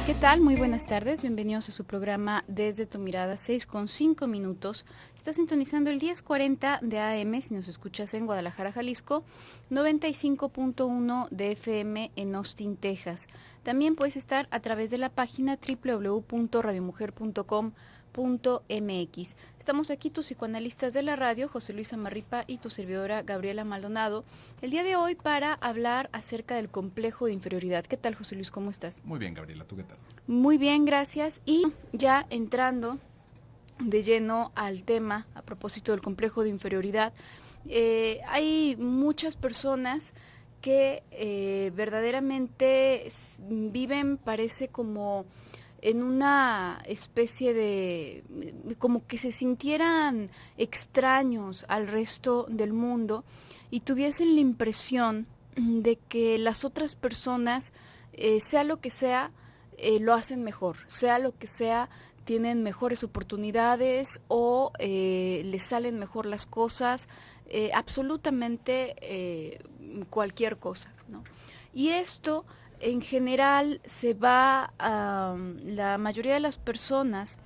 ¿Qué tal? Muy buenas tardes, bienvenidos a su programa Desde tu Mirada, 6:05. Está sintonizando el 1040 de AM si nos escuchas en Guadalajara, Jalisco, 95.1 de FM en Austin, Texas. También puedes estar a través de la página www.radiomujer.com.mx. Estamos aquí tus psicoanalistas de la radio, José Luis Amarripa y tu servidora Gabriela Maldonado, el día de hoy para hablar acerca del complejo de inferioridad. ¿Qué tal, José Luis? ¿Cómo estás? Muy bien, Gabriela, ¿tú qué tal? Muy bien, gracias. Y ya entrando de lleno al tema, a propósito del complejo de inferioridad, hay muchas personas que verdaderamente viven, parece como en una especie de, como que se sintieran extraños al resto del mundo y tuviesen la impresión de que las otras personas, sea lo que sea, lo hacen mejor, sea lo que sea, tienen mejores oportunidades o les salen mejor las cosas, absolutamente cualquier cosa, ¿no? Y esto en general se va a la mayoría de las personas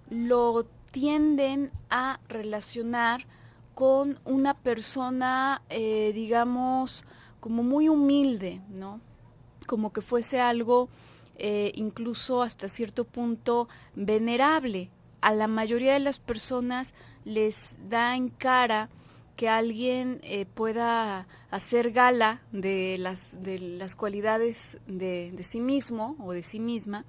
lo tienden a relacionar con una persona, digamos, como muy humilde, ¿no? Como que fuese algo incluso hasta cierto punto venerable. A la mayoría de las personas les da en cara que alguien pueda hacer gala de las cualidades de sí mismo o de sí misma,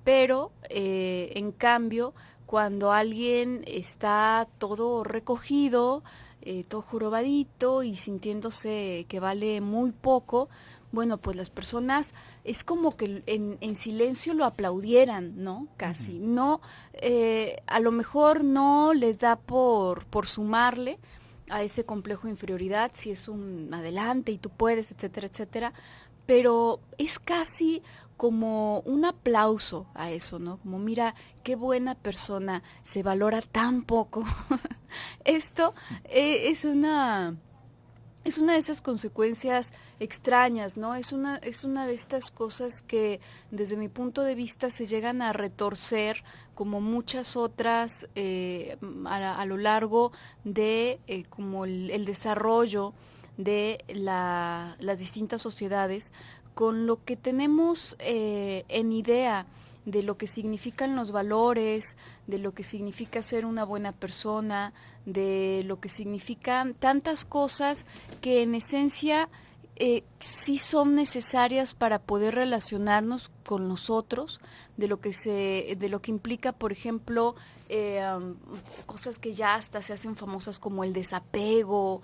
pero en cambio cuando alguien está todo recogido, todo jorobadito y sintiéndose que vale muy poco, bueno, pues las personas es como que en silencio lo aplaudieran, ¿no? Casi. Uh-huh. No, a lo mejor no les da por sumarle a ese complejo de inferioridad, si es un adelante y tú puedes, etcétera, etcétera, pero es casi como un aplauso a eso, ¿no? Como mira, qué buena persona, se valora tan poco. Esto es una de esas consecuencias extrañas, ¿no? Es una de estas cosas que desde mi punto de vista se llegan a retorcer como muchas otras a lo largo de como el desarrollo de las distintas sociedades, con lo que tenemos en idea de lo que significan los valores, de lo que significa ser una buena persona, de lo que significan tantas cosas que en esencia sí son necesarias para poder relacionarnos con nosotros, de lo que implica, por ejemplo, cosas que ya hasta se hacen famosas como el desapego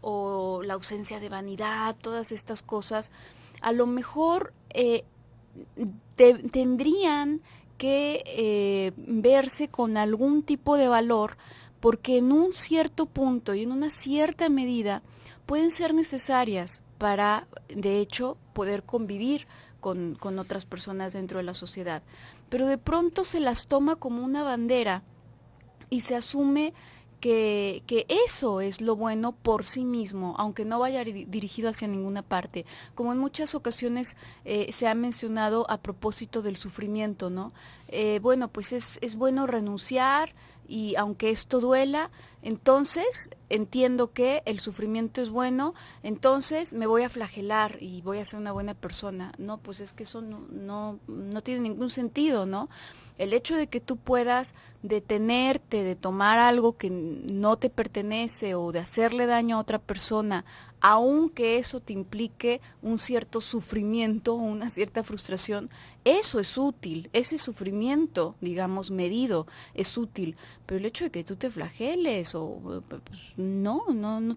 o la ausencia de vanidad, todas estas cosas, a lo mejor tendrían que verse con algún tipo de valor, porque en un cierto punto y en una cierta medida pueden ser necesarias para, de hecho, poder convivir con otras personas dentro de la sociedad. Pero de pronto se las toma como una bandera y se asume que eso es lo bueno por sí mismo, aunque no vaya dirigido hacia ninguna parte. Como en muchas ocasiones se ha mencionado a propósito del sufrimiento, ¿no? Bueno, pues es bueno renunciar y aunque esto duela, entonces entiendo que el sufrimiento es bueno, entonces me voy a flagelar y voy a ser una buena persona. No, pues es que eso no tiene ningún sentido, ¿no? El hecho de que tú puedas detenerte de tomar algo que no te pertenece o de hacerle daño a otra persona, aunque eso te implique un cierto sufrimiento o una cierta frustración, eso es útil, ese sufrimiento, digamos, medido, es útil, pero el hecho de que tú te flageles o pues, no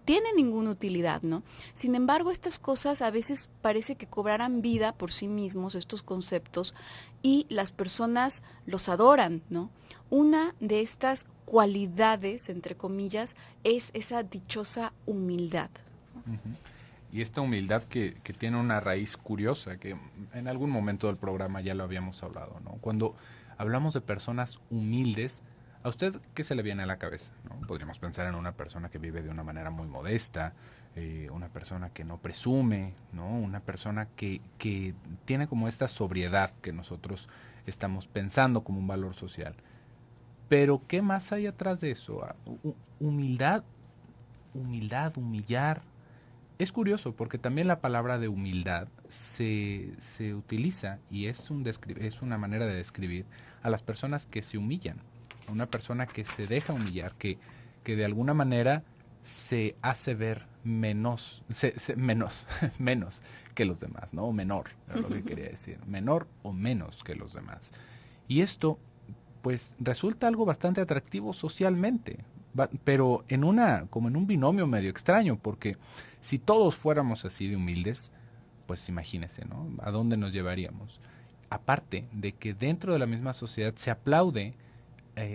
tiene ninguna utilidad, ¿no? Sin embargo, estas cosas a veces parece que cobraran vida por sí mismos, estos conceptos, y las personas los adoran, ¿no? Una de estas cualidades, entre comillas, es esa dichosa humildad. Uh-huh. Y esta humildad que tiene una raíz curiosa, que en algún momento del programa ya lo habíamos hablado, ¿no? Cuando hablamos de personas humildes, ¿A usted qué se le viene a la cabeza? ¿No? Podríamos pensar en una persona que vive de una manera muy modesta, una persona que no presume, ¿no? Una persona que tiene como esta sobriedad que nosotros estamos pensando como un valor social. Pero ¿qué más hay atrás de eso? Humildad, humillar. Es curioso porque también la palabra de humildad se utiliza y es una manera de describir a las personas que se humillan. Una persona que se deja humillar, que de alguna manera se hace ver menos menos que los demás, ¿no? O menor, es lo que quería decir. Menor o menos que los demás. Y esto, pues, resulta algo bastante atractivo socialmente, pero como en un binomio medio extraño, porque si todos fuéramos así de humildes, pues imagínese, ¿no? ¿A dónde nos llevaríamos? Aparte de que dentro de la misma sociedad se aplaude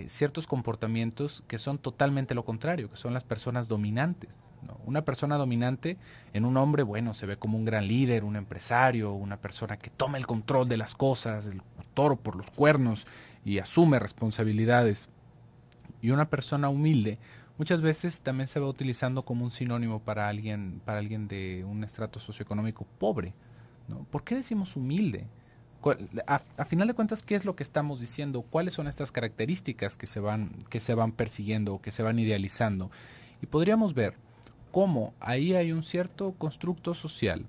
ciertos comportamientos que son totalmente lo contrario, que son las personas dominantes, ¿no? Una persona dominante en un hombre, bueno, se ve como un gran líder, un empresario, una persona que toma el control de las cosas, el toro por los cuernos y asume responsabilidades. Y una persona humilde muchas veces también se va utilizando como un sinónimo para alguien de un estrato socioeconómico pobre, ¿no? ¿Por qué decimos humilde? A final de cuentas, ¿qué es lo que estamos diciendo? ¿Cuáles son estas características que se van persiguiendo o que se van idealizando? Y podríamos ver cómo ahí hay un cierto constructo social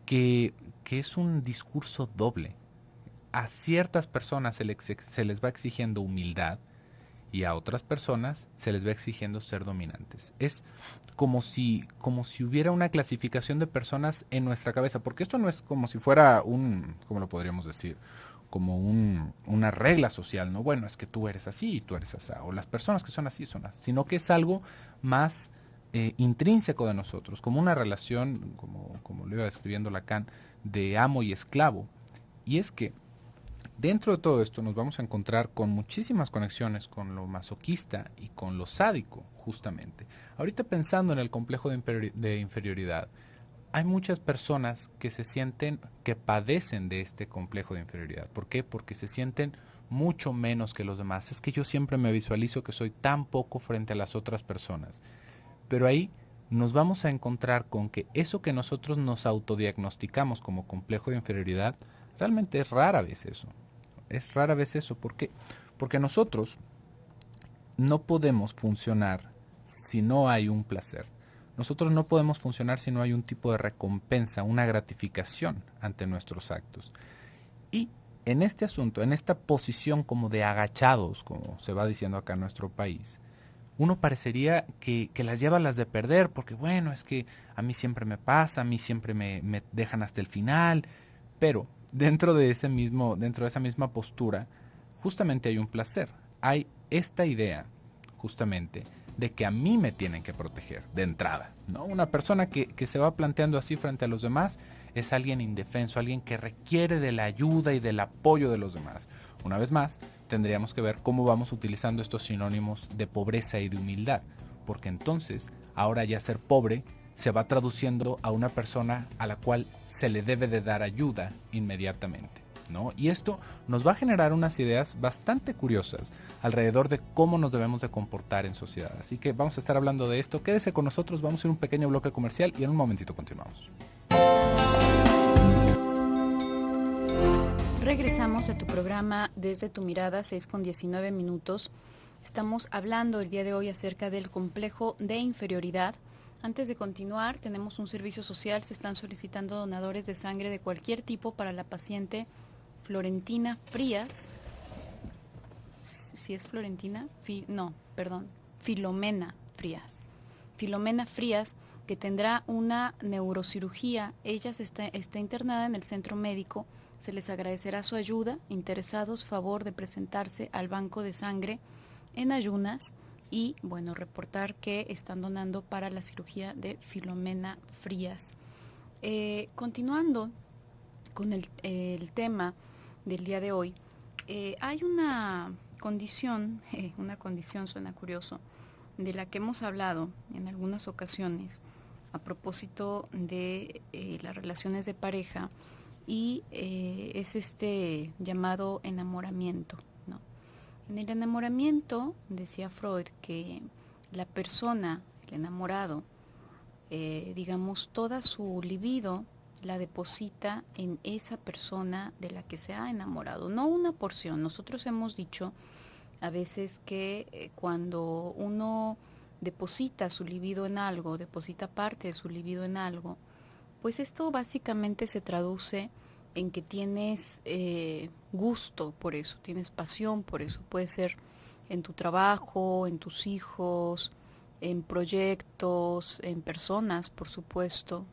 que es un discurso doble. A ciertas personas se les va exigiendo humildad y a otras personas se les va exigiendo ser dominantes. Es como si hubiera una clasificación de personas en nuestra cabeza, porque esto no es como si fuera ¿cómo lo podríamos decir? Como una regla social, ¿no? Bueno, es que tú eres así y tú eres así, o las personas que son así son así, sino que es algo más intrínseco de nosotros, como una relación, como lo iba describiendo Lacan, de amo y esclavo. Y es que dentro de todo esto nos vamos a encontrar con muchísimas conexiones con lo masoquista y con lo sádico, justamente. Ahorita pensando en el complejo de inferioridad, hay muchas personas que padecen de este complejo de inferioridad. ¿Por qué? Porque se sienten mucho menos que los demás. Es que yo siempre me visualizo que soy tan poco frente a las otras personas. Pero ahí nos vamos a encontrar con que eso que nosotros nos autodiagnosticamos como complejo de inferioridad, realmente es rara vez eso. Es rara vez eso. ¿Por qué? Porque nosotros no podemos funcionar si no hay un placer. Nosotros no podemos funcionar si no hay un tipo de recompensa, una gratificación ante nuestros actos. Y en este asunto, en esta posición como de agachados, como se va diciendo acá en nuestro país, uno parecería que las lleva las de perder, porque bueno, es que a mí siempre me pasa, a mí siempre me dejan hasta el final, pero dentro de esa misma postura, justamente hay un placer. Hay esta idea, justamente, de que a mí me tienen que proteger, de entrada, ¿no? Una persona que se va planteando así frente a los demás es alguien indefenso, alguien que requiere de la ayuda y del apoyo de los demás. Una vez más, tendríamos que ver cómo vamos utilizando estos sinónimos de pobreza y de humildad, porque entonces, ahora ya ser pobre se va traduciendo a una persona a la cual se le debe de dar ayuda inmediatamente, ¿no? Y esto nos va a generar unas ideas bastante curiosas alrededor de cómo nos debemos de comportar en sociedad. Así que vamos a estar hablando de esto. Quédese con nosotros, vamos a ir a un pequeño bloque comercial y en un momentito continuamos. Regresamos a tu programa Desde tu Mirada, 6:19. Estamos hablando el día de hoy acerca del complejo de inferioridad. Antes de continuar, tenemos un servicio social. Se están solicitando donadores de sangre de cualquier tipo para la paciente Florentina Frías. ¿Sí es Florentina? Filomena Frías. Filomena Frías, que tendrá una neurocirugía. Ella está internada en el centro médico. Se les agradecerá su ayuda. Interesados, favor de presentarse al banco de sangre en ayunas y, bueno, reportar que están donando para la cirugía de Filomena Frías. Continuando con el tema del día de hoy, hay una condición suena curioso, de la que hemos hablado en algunas ocasiones a propósito de las relaciones de pareja, y es este llamado enamoramiento, ¿no? En el enamoramiento, decía Freud, que la persona, el enamorado, digamos, toda su libido la deposita en esa persona de la que se ha enamorado, no una porción. Nosotros hemos dicho a veces que cuando uno deposita su libido en algo, deposita parte de su libido en algo, pues esto básicamente se traduce en que tienes gusto por eso, tienes pasión por eso. Puede ser en tu trabajo, en tus hijos, en proyectos, en personas, por supuesto.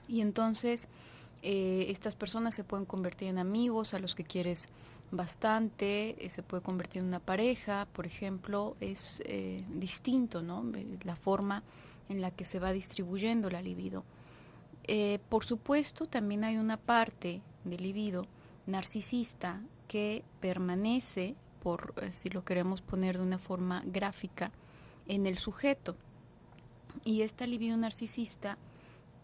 Y entonces estas personas se pueden convertir en amigos a los que quieres bastante, se puede convertir en una pareja, por ejemplo. Es distinto, ¿no? La forma en la que se va distribuyendo la libido. Por supuesto, también hay una parte del libido narcisista que permanece, por si lo queremos poner de una forma gráfica, en el sujeto. Y esta libido narcisista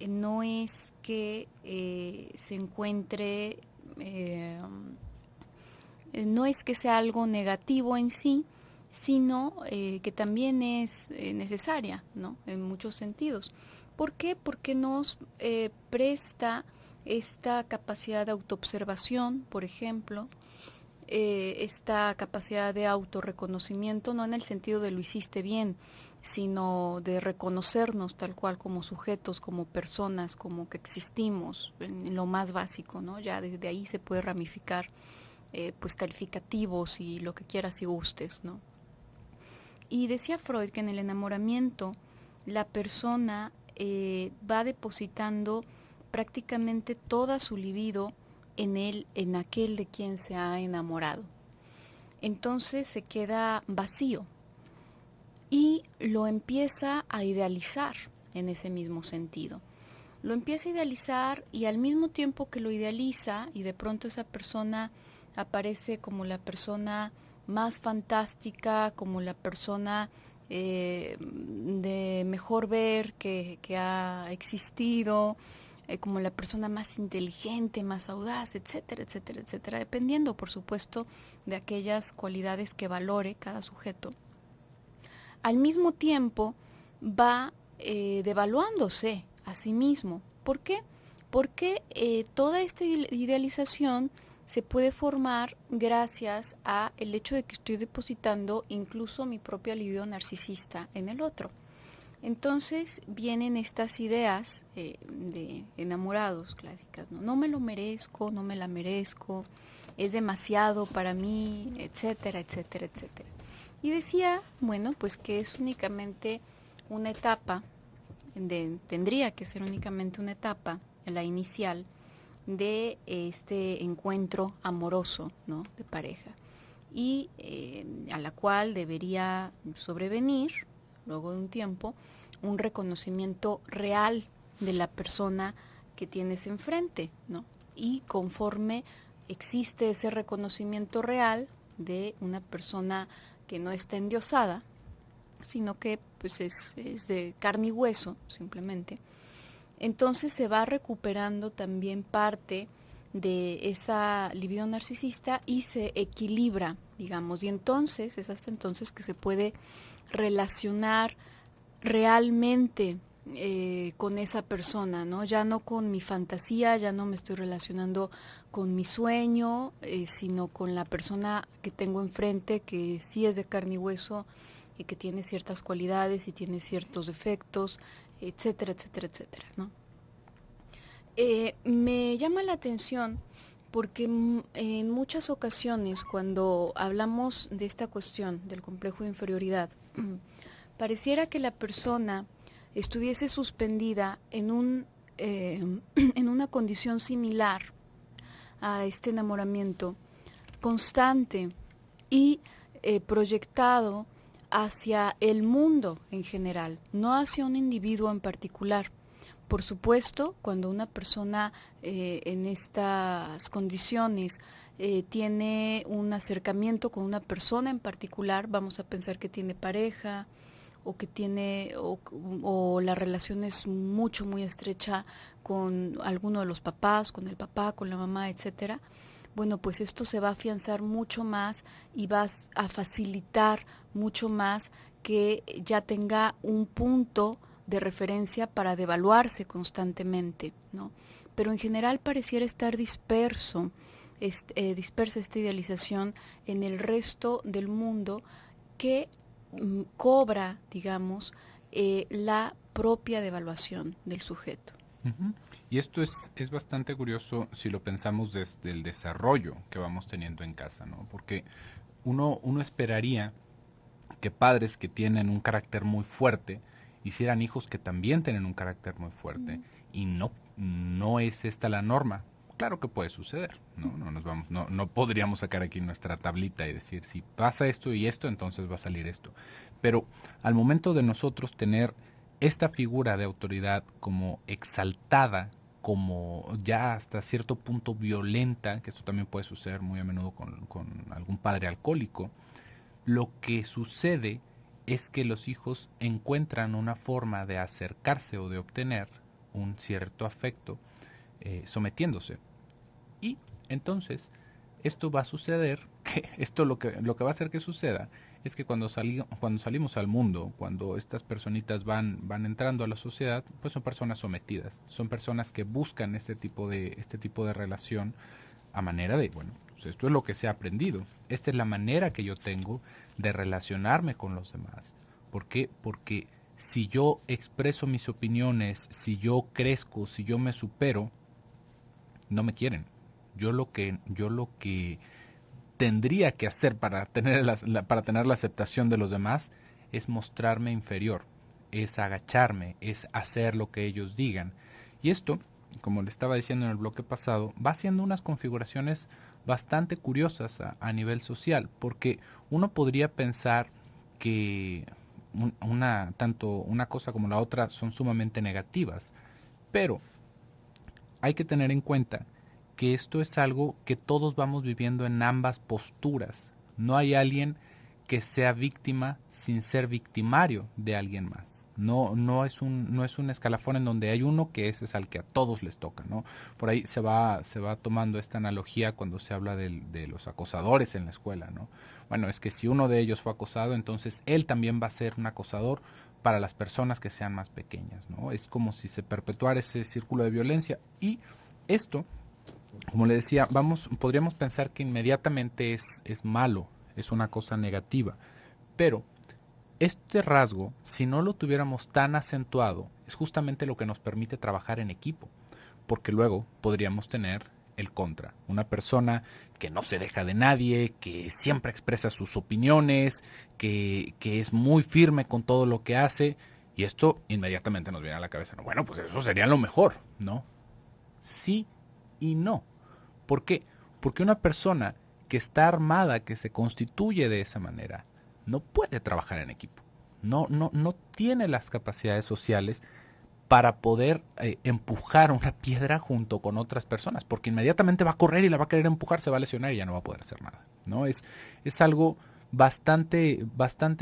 no es que se encuentre, no es que sea algo negativo en sí, sino que también es necesaria, ¿no? En muchos sentidos. ¿Por qué? Porque nos presta esta capacidad de autoobservación, por ejemplo, esta capacidad de autorreconocimiento, no en el sentido de lo hiciste bien, sino de reconocernos tal cual como sujetos, como personas, como que existimos en lo más básico, ¿no? Ya desde ahí se puede ramificar pues calificativos y lo que quieras y gustes, ¿no? Y decía Freud que en el enamoramiento la persona va depositando prácticamente toda su libido en aquel de quien se ha enamorado. Entonces se queda vacío y lo empieza a idealizar en ese mismo sentido. Lo empieza a idealizar y al mismo tiempo que lo idealiza y de pronto esa persona aparece como la persona más fantástica, como la persona de mejor ver que ha existido, como la persona más inteligente, más audaz, etcétera, etcétera, etcétera, dependiendo, por supuesto, de aquellas cualidades que valore cada sujeto. Al mismo tiempo va devaluándose a sí mismo. ¿Por qué? Porque toda esta idealización se puede formar gracias a el hecho de que estoy depositando incluso mi propia libido narcisista en el otro. Entonces vienen estas ideas de enamorados clásicas, ¿no? No me lo merezco, no me la merezco, es demasiado para mí, etcétera, etcétera, etcétera. Y decía, bueno, pues que es únicamente una etapa, tendría que ser únicamente una etapa, la inicial, de este encuentro amoroso, ¿no? De pareja, y a la cual debería sobrevenir, luego de un tiempo, un reconocimiento real de la persona que tienes enfrente, ¿no? Y conforme existe ese reconocimiento real de una persona que no está endiosada, sino que pues es de carne y hueso, simplemente, entonces se va recuperando también parte de esa libido narcisista y se equilibra, digamos, y entonces es hasta entonces que se puede relacionar realmente con esa persona, ¿no? Ya no con mi fantasía, ya no me estoy relacionando con mi sueño, sino con la persona que tengo enfrente, que sí es de carne y hueso y que tiene ciertas cualidades y tiene ciertos defectos, etcétera, etcétera, etcétera, ¿no? Me llama la atención porque en muchas ocasiones cuando hablamos de esta cuestión del complejo de inferioridad, pareciera que la persona estuviese suspendida en una condición similar a este enamoramiento constante y proyectado hacia el mundo en general, no hacia un individuo en particular. Por supuesto, cuando una persona en estas condiciones tiene un acercamiento con una persona en particular, vamos a pensar que tiene pareja o que tiene o la relación es muy estrecha con alguno de los papás, con el papá, con la mamá, etcétera, bueno, pues esto se va a afianzar mucho más y va a facilitar mucho más que ya tenga un punto de referencia para devaluarse constantemente, ¿no? Pero en general pareciera estar dispersa esta idealización en el resto del mundo que cobra, digamos, la propia devaluación del sujeto. Uh-huh. Y esto es bastante curioso si lo pensamos desde el desarrollo que vamos teniendo en casa, ¿no? Porque uno esperaría que padres que tienen un carácter muy fuerte hicieran hijos que también tienen un carácter muy fuerte. Y no es esta la norma. Claro que puede suceder, ¿no? No podríamos sacar aquí nuestra tablita y decir, si pasa esto y esto, entonces va a salir esto. Pero al momento de nosotros tener esta figura de autoridad como exaltada, como ya hasta cierto punto violenta, que esto también puede suceder muy a menudo con algún padre alcohólico, lo que sucede es que los hijos encuentran una forma de acercarse o de obtener un cierto afecto sometiéndose. Y entonces esto va a suceder, que esto lo que va a hacer que suceda es que cuando salimos al mundo, cuando estas personitas van entrando a la sociedad, pues son personas sometidas, son personas que buscan este tipo de relación a manera de, bueno, pues esto es lo que se ha aprendido, esta es la manera que yo tengo de relacionarme con los demás. ¿Por qué? Porque si yo expreso mis opiniones, si yo crezco, si yo me supero, no me quieren. Yo lo que tendría que hacer para tener la aceptación de los demás es mostrarme inferior, es agacharme, es hacer lo que ellos digan. Y esto, como le estaba diciendo en el bloque pasado, va haciendo unas configuraciones bastante curiosas a nivel social, porque uno podría pensar que tanto una cosa como la otra son sumamente negativas, pero hay que tener en cuenta que esto es algo que todos vamos viviendo en ambas posturas. No hay alguien que sea víctima sin ser victimario de alguien más. No es un escalafón en donde hay uno que ese es al que a todos les toca, ¿no? Por ahí se va tomando esta analogía cuando se habla de los acosadores en la escuela, ¿no? Bueno, es que si uno de ellos fue acosado, entonces él también va a ser un acosador para las personas que sean más pequeñas, ¿no? Es como si se perpetuara ese círculo de violencia y esto, como le decía, podríamos pensar que inmediatamente es malo, es una cosa negativa, pero este rasgo, si no lo tuviéramos tan acentuado, es justamente lo que nos permite trabajar en equipo, porque luego podríamos tener el contra, una persona que no se deja de nadie, que siempre expresa sus opiniones, que es muy firme con todo lo que hace, y esto inmediatamente nos viene a la cabeza, ¿no? Bueno, pues eso sería lo mejor, ¿no? Sí y no. ¿Por qué? Porque una persona que está armada, que se constituye de esa manera, no puede trabajar en equipo. No tiene las capacidades sociales para poder empujar una piedra junto con otras personas, porque inmediatamente va a correr y la va a querer empujar, se va a lesionar y ya no va a poder hacer nada, ¿no? Es algo bastante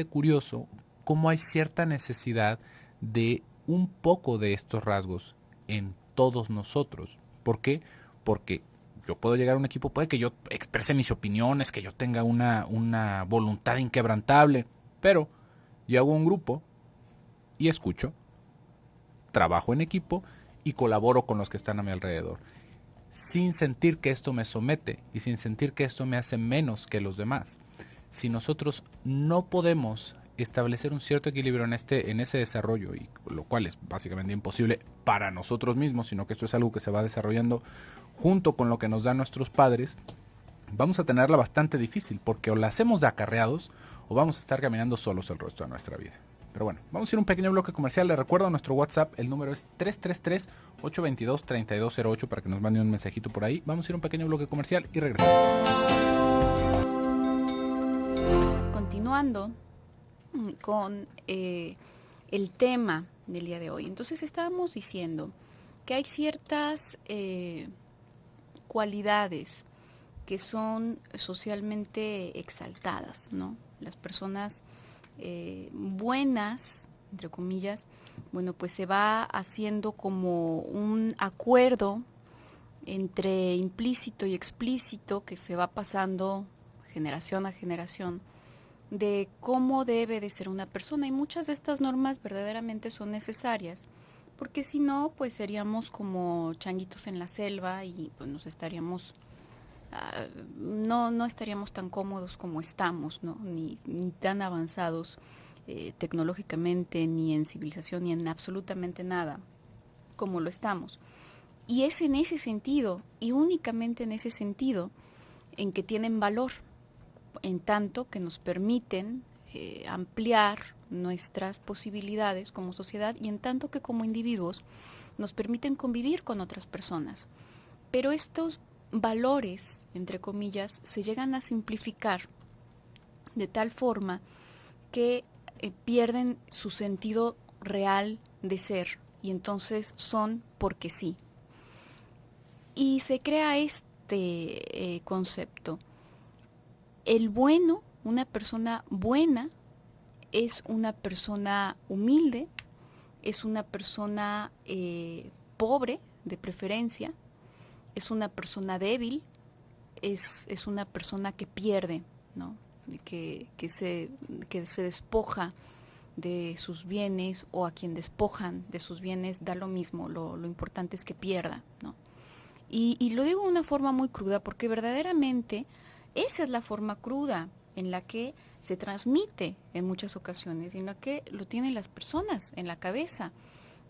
curioso cómo hay cierta necesidad de un poco de estos rasgos en todos nosotros. ¿Por qué? Porque yo puedo llegar a un equipo, puede que yo exprese mis opiniones, que yo tenga una voluntad inquebrantable, pero yo hago un grupo y escucho, trabajo en equipo y colaboro con los que están a mi alrededor, sin sentir que esto me somete y sin sentir que esto me hace menos que los demás. Si nosotros no podemos establecer un cierto equilibrio en ese desarrollo, y lo cual es básicamente imposible para nosotros mismos, sino que esto es algo que se va desarrollando junto con lo que nos dan nuestros padres, vamos a tenerla bastante difícil, porque o la hacemos de acarreados o vamos a estar caminando solos el resto de nuestra vida. Pero bueno, vamos a ir a un pequeño bloque comercial. Les recuerdo nuestro WhatsApp, el número es 333-822-3208 para que nos manden un mensajito por ahí. Vamos a ir a un pequeño bloque comercial y regresamos. Continuando con el tema del día de hoy. Entonces estábamos diciendo que hay ciertas cualidades que son socialmente exaltadas, ¿no? Las personas buenas, entre comillas, bueno, pues se va haciendo como un acuerdo entre implícito y explícito que se va pasando generación a generación de cómo debe de ser una persona, y muchas de estas normas verdaderamente son necesarias, porque si no, pues seríamos como changuitos en la selva y pues nos estaríamos no estaríamos tan cómodos como estamos, ¿no? Ni tan avanzados tecnológicamente, ni en civilización, ni en absolutamente nada como lo estamos. Y es en ese sentido, y únicamente en ese sentido, en que tienen valor, en tanto que nos permiten ampliar nuestras posibilidades como sociedad, y en tanto que como individuos nos permiten convivir con otras personas. Pero estos valores, entre comillas, se llegan a simplificar de tal forma que pierden su sentido real de ser, y entonces son porque sí. Y se crea este concepto. El bueno, una persona buena, es una persona humilde, es una persona pobre, de preferencia, es una persona débil, es una persona que pierde, ¿no? que se despoja de sus bienes, o a quien despojan de sus bienes da lo mismo, lo importante es que pierda, ¿no? Y lo digo de una forma muy cruda porque verdaderamente esa es la forma cruda en la que se transmite en muchas ocasiones y en la que lo tienen las personas en la cabeza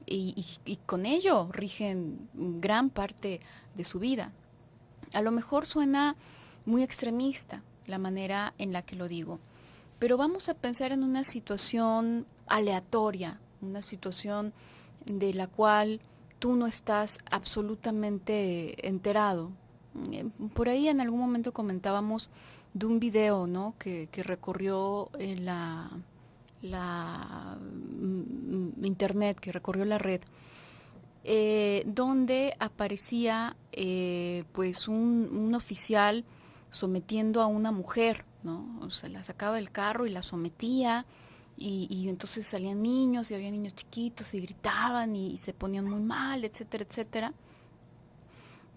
y con ello rigen gran parte de su vida. A lo mejor suena muy extremista la manera en la que lo digo, pero vamos a pensar en una situación aleatoria, una situación de la cual tú no estás absolutamente enterado. Por ahí en algún momento comentábamos de un video, ¿no? que recorrió internet, que recorrió la red, donde aparecía pues un oficial sometiendo a una mujer, ¿no? O sea, la sacaba del carro y la sometía, y entonces salían niños y había niños chiquitos y gritaban y se ponían muy mal, etcétera, etcétera.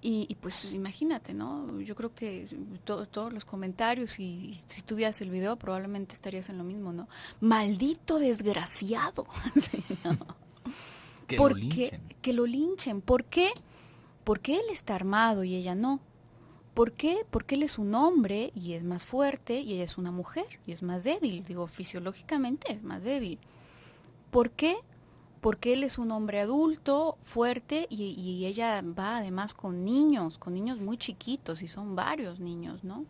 Y pues imagínate, ¿no? Yo creo que todos los comentarios, y si tú vieras el video probablemente estarías en lo mismo, ¿no? Maldito desgraciado. Sí, ¿no? Que lo linchen. Que lo linchen. ¿Por qué? Porque él está armado y ella no. ¿Por qué? Porque él es un hombre y es más fuerte, y ella es una mujer y es más débil. Digo, fisiológicamente es más débil. ¿Por qué? Porque él es un hombre adulto, fuerte, y ella va además con niños muy chiquitos, y son varios niños, ¿no?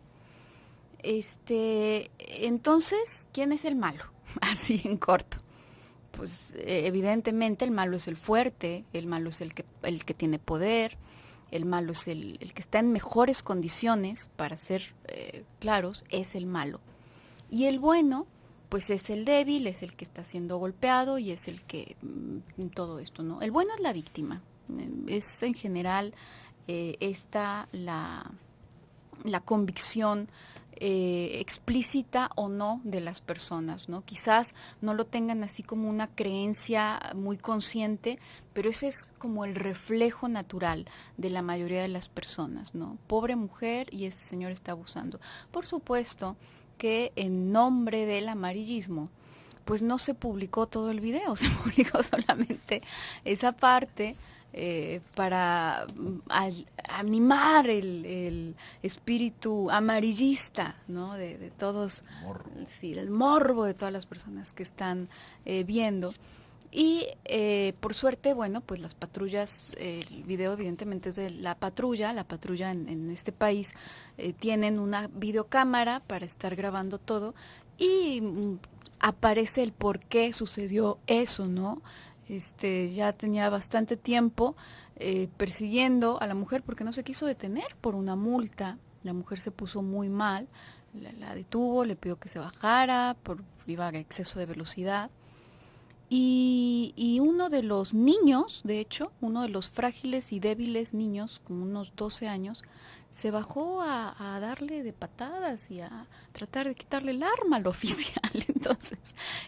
Entonces, ¿quién es el malo? Así en corto. Pues evidentemente el malo es el fuerte, el malo es el que tiene poder, el malo es el que está en mejores condiciones, para ser claros, es el malo. Y el bueno, pues es el débil, es el que está siendo golpeado, y es el que todo esto, ¿no? El bueno es la víctima. Es en general esta la convicción explícita o no de las personas, ¿no? Quizás no lo tengan así como una creencia muy consciente, pero ese es como el reflejo natural de la mayoría de las personas, ¿no? Pobre mujer, y ese señor está abusando. Por supuesto que en nombre del amarillismo, pues no se publicó todo el video, se publicó solamente esa parte para animar el espíritu amarillista, ¿no? de todos, sí, el morbo de todas las personas que están viendo. Y por suerte, bueno, pues las patrullas, el video evidentemente es de la patrulla en este país tienen una videocámara para estar grabando todo, y aparece el por qué sucedió eso, ¿no? Ya tenía bastante tiempo persiguiendo a la mujer porque no se quiso detener por una multa. La mujer se puso muy mal, la detuvo, le pidió que se bajara, iba a exceso de velocidad. Y uno de los niños, de hecho, uno de los frágiles y débiles niños, como unos 12 años, se bajó a darle de patadas y a tratar de quitarle el arma al oficial. Entonces,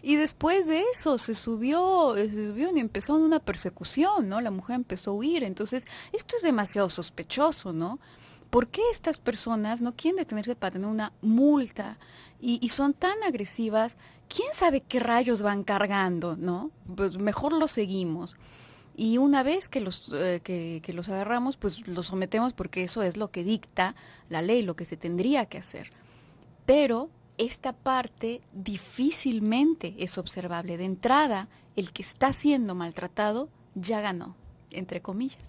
Y después de eso se subió y empezó una persecución, ¿no? La mujer empezó a huir. Entonces, esto es demasiado sospechoso, ¿no? ¿Por qué estas personas no quieren detenerse para tener una multa y son tan agresivas? ¿Quién sabe qué rayos van cargando, no? Pues mejor los seguimos. Y una vez que que los agarramos, pues los sometemos porque eso es lo que dicta la ley, lo que se tendría que hacer. Pero esta parte difícilmente es observable. De entrada, el que está siendo maltratado ya ganó, entre comillas.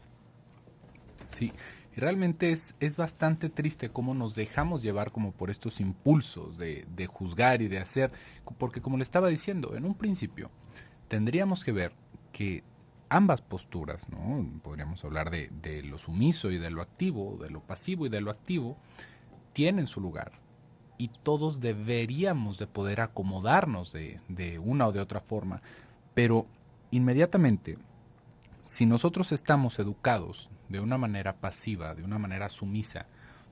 Sí, y realmente es bastante triste cómo nos dejamos llevar como por estos impulsos de juzgar y de hacer, porque como le estaba diciendo, en un principio tendríamos que ver que ambas posturas, ¿no? Podríamos hablar de lo sumiso y de lo activo, de lo pasivo y de lo activo, tienen su lugar. Y todos deberíamos de poder acomodarnos de una o de otra forma. Pero inmediatamente, si nosotros estamos educados de una manera pasiva, de una manera sumisa,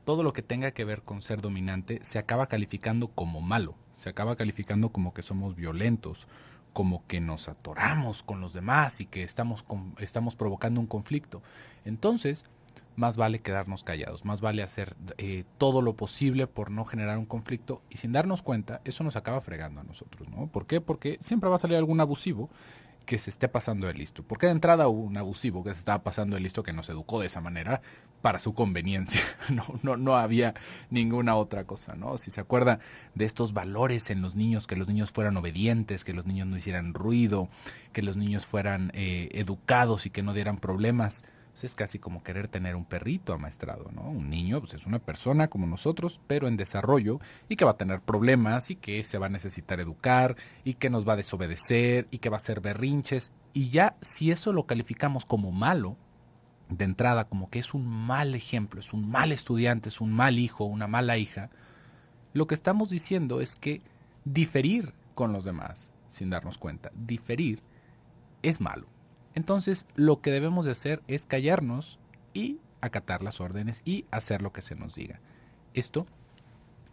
todo lo que tenga que ver con ser dominante se acaba calificando como malo, se acaba calificando como que somos violentos, como que nos atoramos con los demás y que estamos provocando un conflicto. Entonces, más vale quedarnos callados, más vale hacer todo lo posible por no generar un conflicto y sin darnos cuenta, eso nos acaba fregando a nosotros, ¿no? ¿Por qué? Porque siempre va a salir algún abusivo que se esté pasando de listo. Porque de entrada hubo un abusivo que se estaba pasando de listo que nos educó de esa manera para su conveniencia. No había ninguna otra cosa, ¿no? Si se acuerda de estos valores en los niños, que los niños fueran obedientes, que los niños no hicieran ruido, que los niños fueran educados y que no dieran problemas. Es casi como querer tener un perrito amaestrado, ¿no? Un niño pues es una persona como nosotros, pero en desarrollo y que va a tener problemas y que se va a necesitar educar y que nos va a desobedecer y que va a hacer berrinches. Y ya si eso lo calificamos como malo, de entrada como que es un mal ejemplo, es un mal estudiante, es un mal hijo, una mala hija, lo que estamos diciendo es que diferir con los demás, sin darnos cuenta, diferir es malo. Entonces, lo que debemos de hacer es callarnos y acatar las órdenes y hacer lo que se nos diga. Esto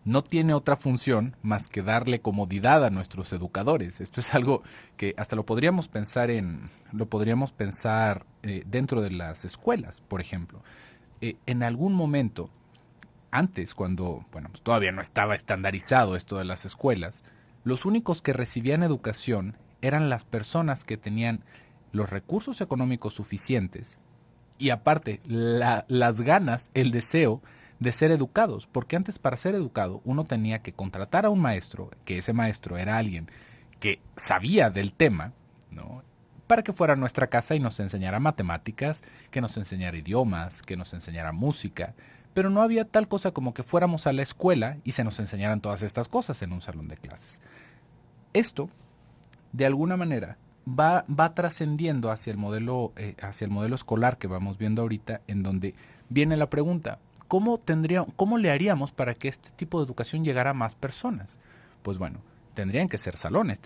no tiene otra función más que darle comodidad a nuestros educadores. Esto es algo que hasta lo podríamos pensar dentro de las escuelas, por ejemplo. En algún momento, antes, cuando, bueno, pues todavía no estaba estandarizado esto de las escuelas, los únicos que recibían educación eran las personas que tenían los recursos económicos suficientes y aparte las ganas, el deseo de ser educados, porque antes para ser educado uno tenía que contratar a un maestro, que ese maestro era alguien que sabía del tema, ¿no? Para que fuera a nuestra casa y nos enseñara matemáticas, que nos enseñara idiomas, que nos enseñara música, pero no había tal cosa como que fuéramos a la escuela y se nos enseñaran todas estas cosas en un salón de clases. Esto, de alguna manera, va trascendiendo hacia el modelo escolar que vamos viendo ahorita, en donde viene la pregunta, ¿cómo le haríamos para que este tipo de educación llegara a más personas? Pues bueno, tendrían que ser salones,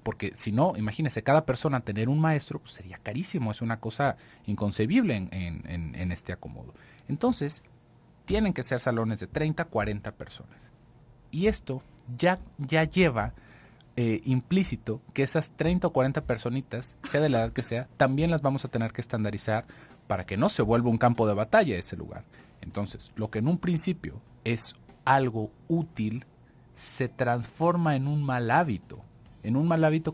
porque si no, imagínese, cada persona tener un maestro, pues sería carísimo, es una cosa inconcebible en este acomodo. Entonces, tienen que ser salones de 30, 40 personas. Y esto ya lleva implícito que esas 30 o 40 personitas, sea de la edad que sea, también las vamos a tener que estandarizar para que no se vuelva un campo de batalla ese lugar. Entonces, lo que en un principio es algo útil, se transforma en un mal hábito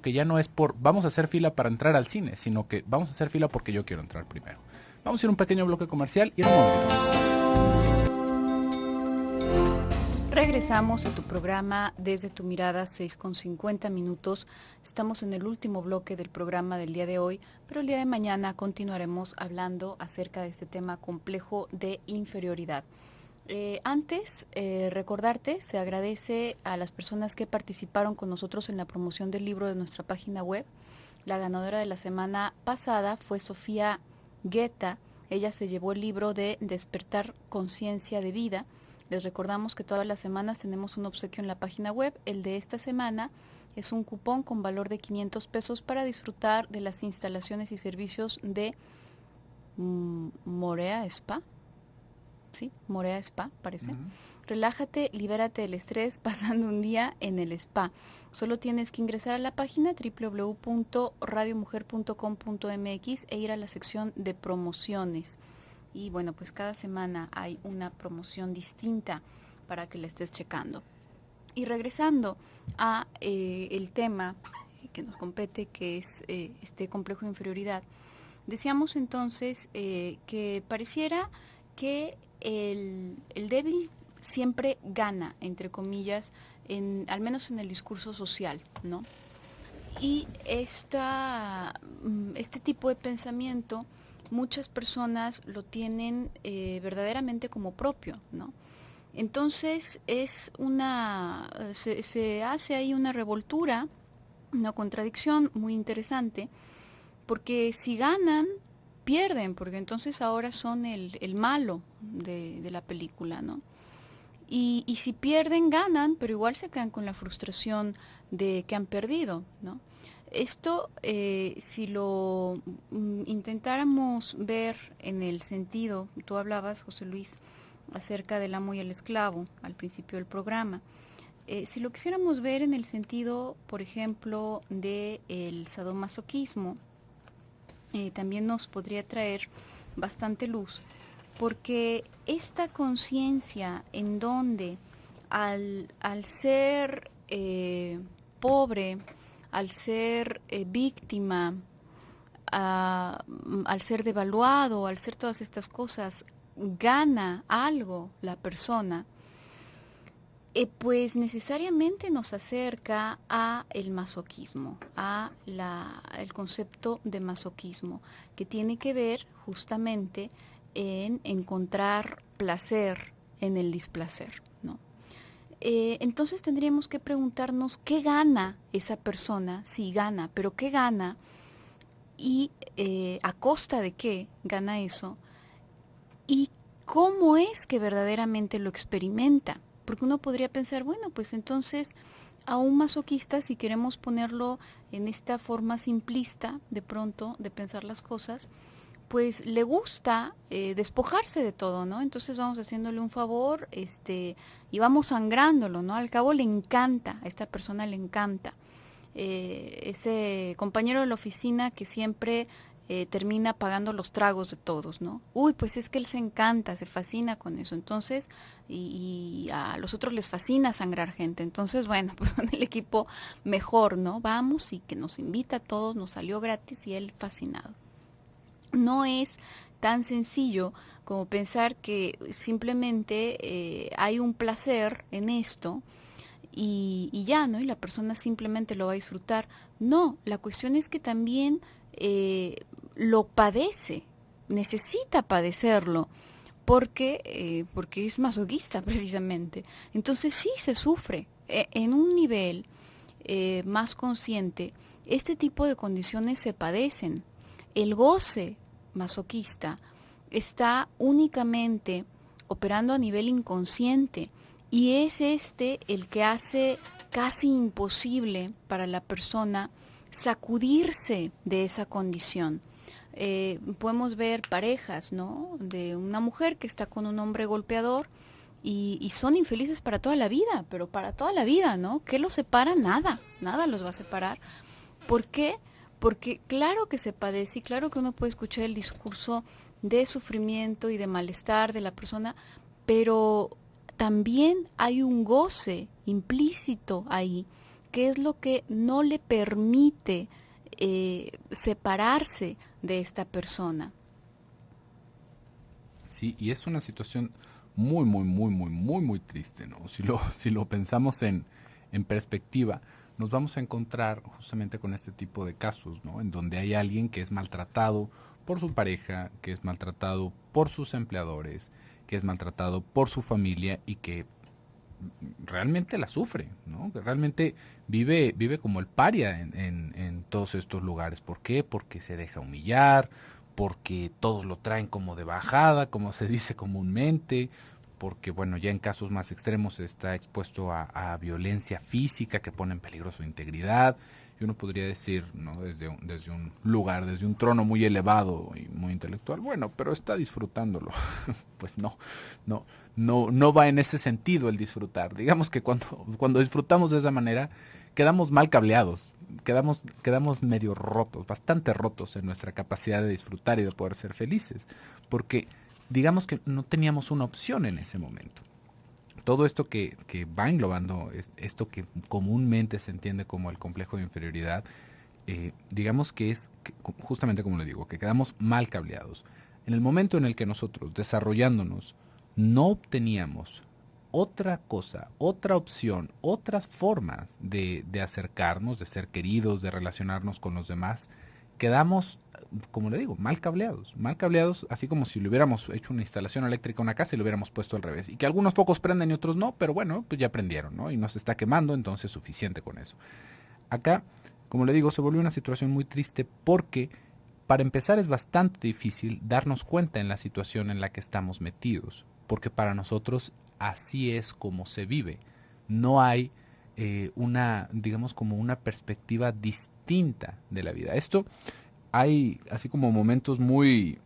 que ya no es por vamos a hacer fila para entrar al cine, sino que vamos a hacer fila porque yo quiero entrar primero. Vamos a ir a un pequeño bloque comercial y en un momentito. Regresamos a tu programa Desde tu Mirada, 6:50. Estamos en el último bloque del programa del día de hoy, pero el día de mañana continuaremos hablando acerca de este tema complejo de inferioridad. Antes, recordarte, se agradece a las personas que participaron con nosotros en la promoción del libro de nuestra página web. La ganadora de la semana pasada fue Sofía Guetta. Ella se llevó el libro de Despertar Conciencia de Vida. Les recordamos que todas las semanas tenemos un obsequio en la página web. El de esta semana es un cupón con valor de 500 pesos para disfrutar de las instalaciones y servicios de Morea Spa. Sí, Morea Spa, parece. Relájate, libérate del estrés pasando un día en el spa. Solo tienes que ingresar a la página www.radiomujer.com.mx e ir a la sección de promociones. Y bueno, pues cada semana hay una promoción distinta para que la estés checando. Y regresando a el tema que nos compete, que es este complejo de inferioridad, decíamos entonces que pareciera que el débil siempre gana, entre comillas, al menos en el discurso social, ¿no? Y este tipo de pensamiento muchas personas lo tienen verdaderamente como propio, ¿no? Entonces se hace ahí una revoltura, una contradicción muy interesante, porque si ganan, pierden, porque entonces ahora son el malo de la película, ¿no? Y si pierden, ganan, pero igual se quedan con la frustración de que han perdido, ¿no? Esto, si lo intentáramos ver en el sentido, tú hablabas, José Luis, acerca del amo y el esclavo al principio del programa. Si lo quisiéramos ver en el sentido, por ejemplo, del sadomasoquismo, también nos podría traer bastante luz, porque esta conciencia en donde al ser pobre, al ser víctima, al ser devaluado, al ser todas estas cosas, gana algo la persona, pues necesariamente nos acerca a el masoquismo, el concepto de masoquismo, que tiene que ver justamente en encontrar placer en el displacer, ¿no? Entonces tendríamos que preguntarnos qué gana esa persona, sí gana, pero qué gana y a costa de qué gana eso y cómo es que verdaderamente lo experimenta. Porque uno podría pensar, bueno, pues entonces a un masoquista, si queremos ponerlo en esta forma simplista de pronto de pensar las cosas, pues le gusta despojarse de todo, ¿no? Entonces vamos haciéndole un favor y vamos sangrándolo, ¿no? Al cabo le encanta, a esta persona le encanta. Ese compañero de la oficina que siempre termina pagando los tragos de todos, ¿no? Uy, pues es que él se encanta, se fascina con eso. Entonces, y a los otros les fascina sangrar gente. Entonces, bueno, pues son el equipo mejor, ¿no? Vamos y que nos invita a todos, nos salió gratis y él fascinado. No es tan sencillo como pensar que simplemente hay un placer en esto y ya, ¿no? Y la persona simplemente lo va a disfrutar. No, la cuestión es que también lo padece, necesita padecerlo, porque es masoquista precisamente. Entonces sí se sufre. En un nivel más consciente, este tipo de condiciones se padecen. El goce masoquista está únicamente operando a nivel inconsciente y es el que hace casi imposible para la persona sacudirse de esa condición. Podemos ver parejas, ¿no? De una mujer que está con un hombre golpeador y son infelices para toda la vida, pero para toda la vida, ¿no? ¿Qué los separa? Nada, nada los va a separar. ¿Por qué? Porque claro que se padece y claro que uno puede escuchar el discurso de sufrimiento y de malestar de la persona, pero también hay un goce implícito ahí, que es lo que no le permite separarse de esta persona. Sí, y es una situación muy triste, ¿no? Si lo pensamos en perspectiva, nos vamos a encontrar justamente con este tipo de casos, ¿no? En donde hay alguien que es maltratado por su pareja, que es maltratado por sus empleadores, que es maltratado por su familia y que realmente la sufre, ¿no? Que realmente vive como el paria en todos estos lugares. ¿Por qué? Porque se deja humillar, porque todos lo traen como de bajada, como se dice comúnmente, porque bueno, ya en casos más extremos está expuesto a violencia física que pone en peligro su integridad, y uno podría decir, ¿no? Desde un lugar, desde un trono muy elevado y muy intelectual, bueno, pero está disfrutándolo. Pues no va en ese sentido el disfrutar. Digamos que cuando disfrutamos de esa manera, quedamos mal cableados, quedamos medio rotos, bastante rotos en nuestra capacidad de disfrutar y de poder ser felices, porque digamos que no teníamos una opción en ese momento. Todo esto que va englobando, esto que comúnmente se entiende como el complejo de inferioridad, digamos que es justamente como le digo, que quedamos mal cableados. En el momento en el que nosotros, desarrollándonos, no obteníamos otra cosa, otra opción, otras formas de acercarnos, de ser queridos, de relacionarnos con los demás, quedamos, como le digo, mal cableados, así como si le hubiéramos hecho una instalación eléctrica a una casa y lo hubiéramos puesto al revés. Y que algunos focos prenden y otros no, pero bueno, pues ya prendieron, ¿no? Y nos está quemando, entonces suficiente con eso. Acá, como le digo, se volvió una situación muy triste porque, para empezar, es bastante difícil darnos cuenta en la situación en la que estamos metidos, porque para nosotros así es como se vive. No hay digamos, como una perspectiva distinta de la vida. Esto hay así como momentos muy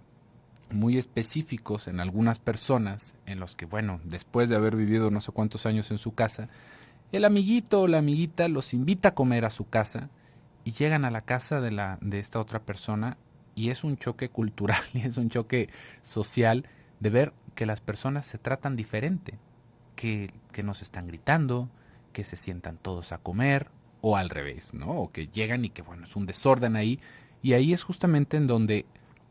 específicos en algunas personas en los que, bueno, después de haber vivido no sé cuántos años en su casa, el amiguito o la amiguita los invita a comer a su casa y llegan a la casa de esta otra persona, y es un choque cultural y es un choque social de ver que las personas se tratan diferente, que nos están gritando, que se sientan todos a comer, o al revés, ¿no? O que llegan y que, bueno, es un desorden ahí, y ahí es justamente en donde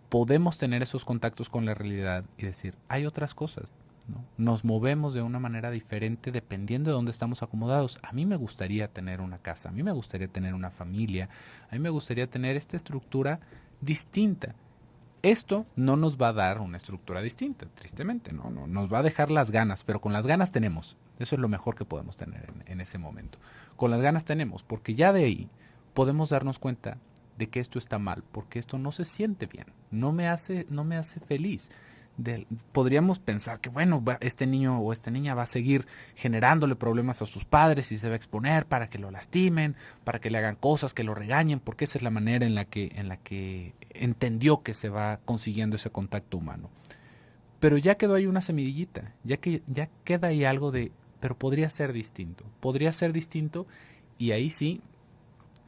podemos tener esos contactos con la realidad y decir, hay otras cosas, ¿no? Nos movemos de una manera diferente dependiendo de dónde estamos acomodados. A mí me gustaría tener una casa, a mí me gustaría tener una familia, a mí me gustaría tener esta estructura distinta. Esto no nos va a dar una estructura distinta, tristemente, no nos va a dejar las ganas, pero con las ganas tenemos. Eso es lo mejor que podemos tener en ese momento. Con las ganas tenemos, porque ya de ahí podemos darnos cuenta de que esto está mal, porque esto no se siente bien, no me hace feliz. Podríamos pensar que, bueno, este niño o esta niña va a seguir generándole problemas a sus padres y se va a exponer para que lo lastimen, para que le hagan cosas, que lo regañen, porque esa es la manera en la que entendió que se va consiguiendo ese contacto humano. Pero ya quedó ahí una semillita, ya queda ahí algo de, pero podría ser distinto, y ahí sí,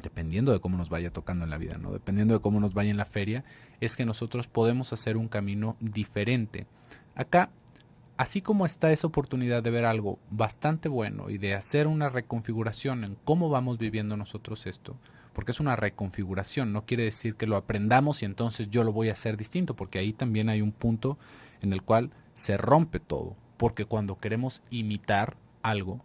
dependiendo de cómo nos vaya tocando en la vida, ¿no? Dependiendo de cómo nos vaya en la feria, es que nosotros podemos hacer un camino diferente. Acá, así como está esa oportunidad de ver algo bastante bueno y de hacer una reconfiguración en cómo vamos viviendo nosotros esto, porque es una reconfiguración, no quiere decir que lo aprendamos y entonces yo lo voy a hacer distinto, porque ahí también hay un punto en el cual se rompe todo, porque cuando queremos imitar algo,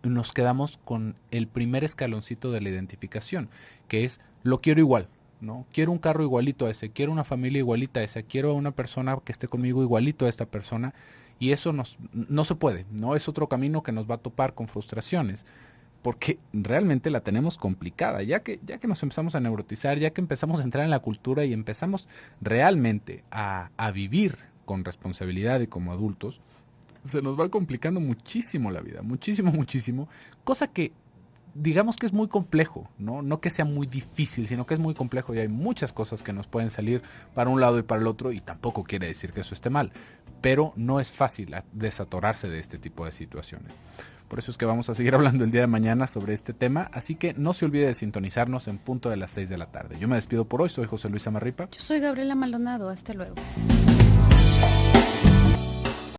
nos quedamos con el primer escaloncito de la identificación, que es lo quiero igual, ¿no? Quiero un carro igualito a ese, quiero una familia igualita a esa, quiero a una persona que esté conmigo igualito a esta persona, y eso no se puede, ¿no? Es otro camino que nos va a topar con frustraciones, porque realmente la tenemos complicada, ya que nos empezamos a neurotizar, ya que empezamos a entrar en la cultura y empezamos realmente a vivir con responsabilidad y como adultos, se nos va complicando muchísimo la vida, muchísimo, cosa que digamos que es muy complejo, no que sea muy difícil, sino que es muy complejo y hay muchas cosas que nos pueden salir para un lado y para el otro, y tampoco quiere decir que eso esté mal, pero no es fácil desatorarse de este tipo de situaciones. Por eso es que vamos a seguir hablando el día de mañana sobre este tema, así que no se olvide de sintonizarnos en punto de las 6 de la tarde. Yo me despido por hoy, soy José Luis Amarripa. Yo soy Gabriela Maldonado, hasta luego.